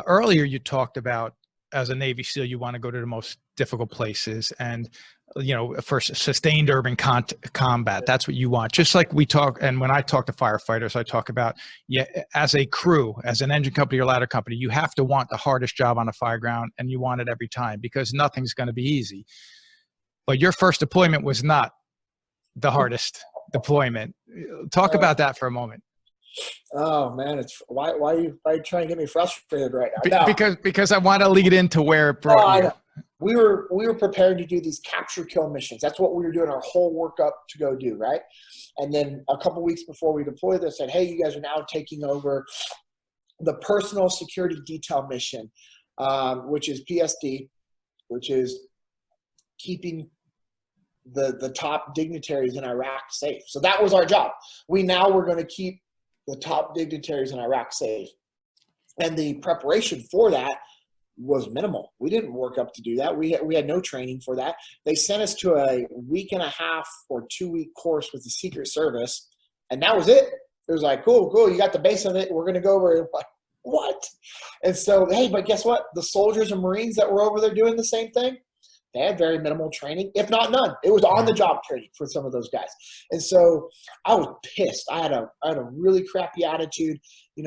Earlier, you talked about as a Navy SEAL, you want to go to the most difficult places and, for sustained urban combat. That's what you want. Just like we talk, and when I talk to firefighters, I talk about, as a crew, as an engine company or ladder company, you have to want the hardest job on the fire ground, and you want it every time because nothing's going to be easy. But your first deployment was not the hardest deployment. Talk about that for a moment. Oh man, it's why are you trying to get me frustrated right now? No. Because I want to lead into where it brought you. We were prepared to do these capture kill missions. That's what we were doing our whole workup to go do, right? And then a couple weeks before we deployed, they said, "Hey, you guys are now taking over the personal security detail mission, which is PSD, which is keeping the top dignitaries in Iraq safe." So that was our job. We now were going to keep the top dignitaries in Iraq safe. And the preparation for that was minimal. We didn't work up to do that. We had no training for that. They sent us to a 1.5 or 2 week course with the Secret Service, and that was it. It was like, cool, you got the base of it. We're going to go over it. Like, what? And so, hey, but guess what? The soldiers and Marines that were over there doing the same thing, they had very minimal training, if not none. It was on-the-job training for some of those guys. And so I was pissed. I had a really crappy attitude.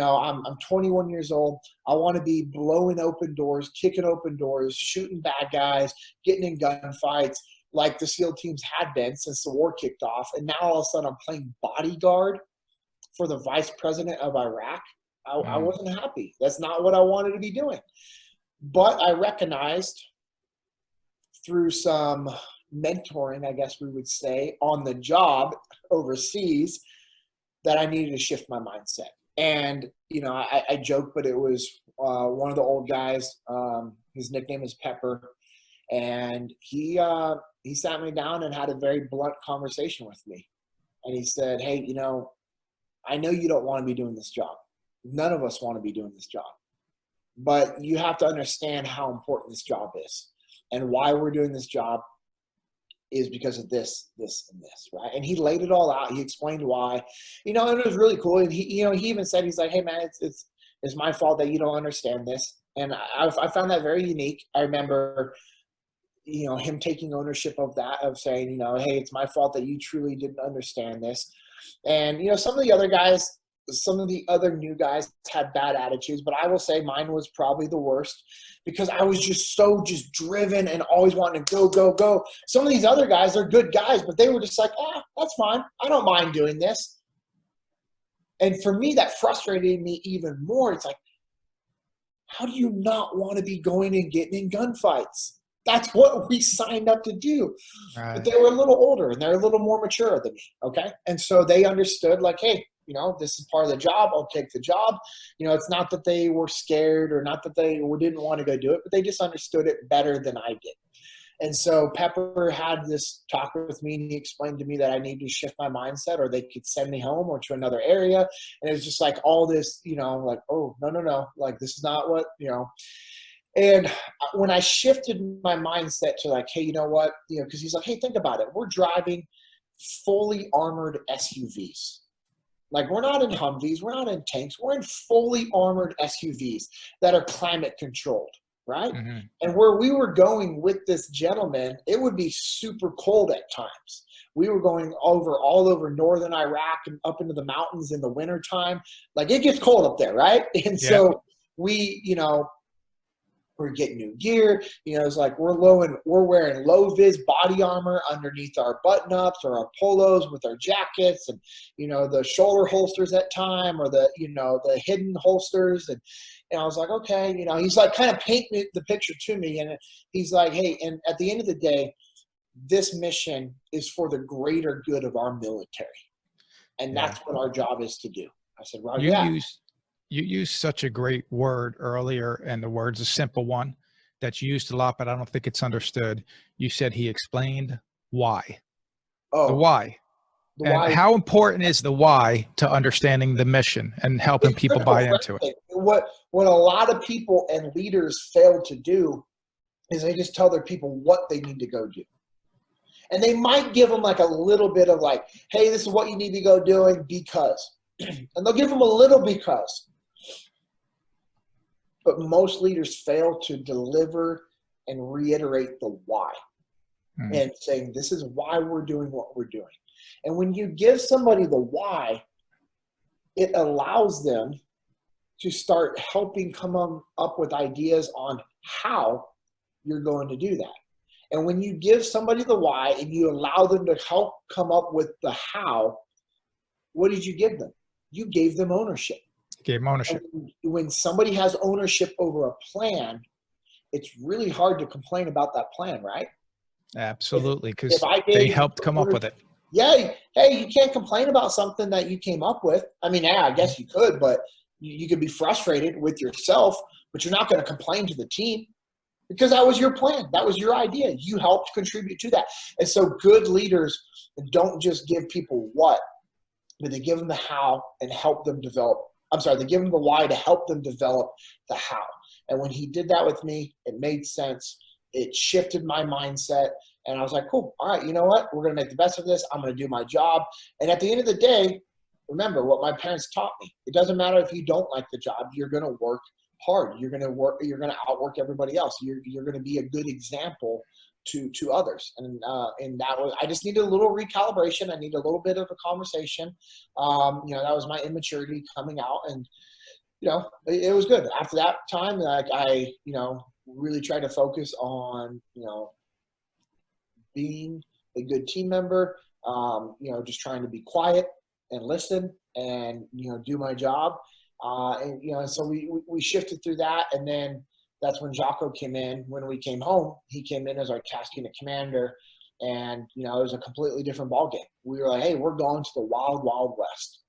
I'm 21 years old. I want to be blowing open doors, kicking open doors, shooting bad guys, getting in gunfights like the SEAL teams had been since the war kicked off. And now all of a sudden I'm playing bodyguard for the vice president of Iraq. I wasn't happy. That's not what I wanted to be doing. But I recognized through some mentoring, I guess we would say, on the job overseas, that I needed to shift my mindset. And, I joke, but it was one of the old guys, his nickname is Pepper, and he sat me down and had a very blunt conversation with me. And he said, "Hey, I know you don't want to be doing this job. None of us want to be doing this job. But you have to understand how important this job is. And why we're doing this job is because of this, this, and this," right? And he laid it all out. He explained why, and it was really cool. And he even said, he's like, "Hey man, it's my fault that you don't understand this." And I found that very unique. I remember, him taking ownership of that, of saying, "Hey, it's my fault that you truly didn't understand this." And, some of the other new guys had bad attitudes, but I will say mine was probably the worst because I was just driven and always wanting to go. Some of these other guys, they're good guys, but they were just like, that's fine. I don't mind doing this. And for me, that frustrated me even more. It's like, how do you not want to be going and getting in gunfights? That's what we signed up to do. Right. But they were a little older and they're a little more mature than me, okay? And so they understood, like, hey, this is part of the job. I'll take the job. It's not that they were scared or not that they didn't want to go do it, but they just understood it better than I did. And so Pepper had this talk with me, and he explained to me that I needed to shift my mindset, or they could send me home or to another area. And it was just like all this, like, oh, no. Like, this is not what, And when I shifted my mindset to like, hey, you know what? Because he's like, hey, think about it. We're driving fully armored SUVs. Like, we're not in Humvees, we're not in tanks, we're in fully armored SUVs that are climate controlled, right? Mm-hmm. And where we were going with this gentleman, it would be super cold at times. We were going all over northern Iraq and up into the mountains in the wintertime. Like, it gets cold up there, right? And so we, we're getting new gear. It's like we're wearing low vis body armor underneath our button ups or our polos with our jackets, and the shoulder holsters at time, or the the hidden holsters. And I was like, okay, he's like kind of painting the picture to me, and he's like, hey, and at the end of the day, this mission is for the greater good of our military, and that's what our job is to do. I said, well, You used such a great word earlier, and the word's a simple one that's used a lot, but I don't think it's understood. You said he explained why. Oh, the why. And why. How important is the why to understanding the mission and helping people buy into it? What a lot of people and leaders fail to do is they just tell their people what they need to go do. And they might give them like a little bit of like, hey, this is what you need to go doing because. And they'll give them a little because. but most leaders fail to deliver and reiterate the why and saying, this is why we're doing what we're doing. And when you give somebody the why, it allows them to start helping come up with ideas on how you're going to do that. And when you give somebody the why and you allow them to help come up with the how, what did you give them? You gave them ownership. Gave them ownership. And when somebody has ownership over a plan, it's really hard to complain about that plan, right? Absolutely, because if I they gave helped come up with it. Yeah, hey, you can't complain about something that you came up with. I mean, yeah, I guess you could, but you could be frustrated with yourself, but you're not going to complain to the team because that was your plan. That was your idea. You helped contribute to that. And so good leaders don't just give people what, but they give them the how and help them develop. I'm sorry, they give them the why to help them develop the how. And when he did that with me, it made sense. It shifted my mindset. And I was like, cool. All right, you know what? We're going to make the best of this. I'm going to do my job. And at the end of the day, remember what my parents taught me. It doesn't matter if you don't like the job. You're going to work hard. You're going to outwork everybody else. You're going to be a good example to others. And that was, I just needed a little recalibration. I needed a little bit of a conversation. That was my immaturity coming out, and, it was good. After that time, like I really tried to focus on, being a good team member, just trying to be quiet and listen and, do my job. So we shifted through that. And then that's when Jocko came in. When we came home, he came in as our task unit commander. And, it was a completely different ballgame. We were like, hey, we're going to the wild, wild west.